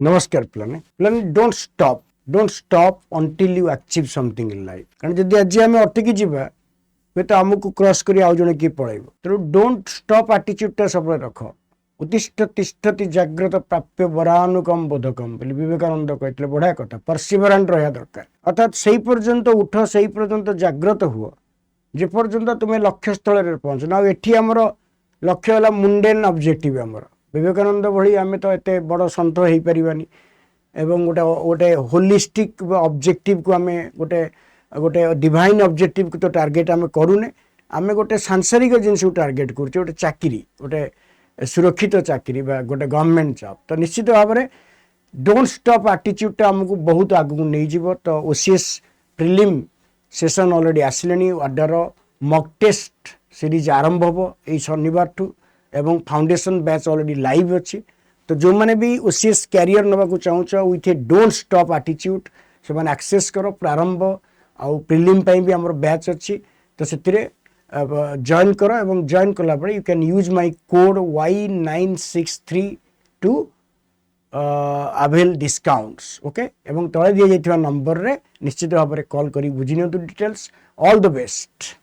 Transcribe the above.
नमस्कार प्लाने प्लाने don't stop until you achieve something in life कारण जदि आज आम अटकी जावा हे तो आमको क्रॉस कर आउ जने किए पड़ेब तेणु डोंट स्टॉप आटिट्यूडटा सब रख उत्तिष्ठ तिष्ठति जाग्रत प्राप्य वरानुकम बोधकम बोली विवेकानंद कहते बढ़िया कथा परसिवरांट रहा दरकार अर्थात से पर्यंत उठ से पर्यंत जाग्रत हुआ जे पर्यंत तुम्हें लक्ष्य स्थल पहुँच ना एटी आमर लक्ष्य है मुंडेन ऑब्जेक्टिव आमर विवेकानंद भली आम तो एत बड़ सन्त हो पारानी एवं गोटे गोटे होलिस्टिक ऑब्जेक्टिव को आम गोटे गोटे डिवाइन ऑब्जेक्टिव को तो टार्गेट आम करूने आम गोटे सांसारिक जिनस को टार्गेट करुचे गोटे चाकरी गोटे सुरक्षित चाकरी गोटे गवर्नमेंट जॉब तो निश्चित भाव में डोंट स्टॉप आटिट्यूडटा आमको बहुत आगू नहीं जीव तो ओसीएस प्रिलिम सेशन ऑलरेडी आसिले ऑर्डर मॉक टेस्ट सीरीज आरंभ हो यही शनिवार ठू एवं फाउंडेशन बैच ऑलरेडी लाइव अच्छी तो जो मैंने भी ओसीएस कैरियर नवा चाहूच विथ ए डोंट स्टॉप आटिट्यूड से मैंने एक्सेस कर प्रारंभ आउ प्रिलिम भी आमर बैच अच्छी तो से जॉइन कर एवं जॉइन कला you can use my code Y963 to avail discounts okay एवं तले दि जाइथिबा नंबर रे निश्चित भाव में कॉल करी बुझी नियंतु डिटेल्स ऑल द बेस्ट।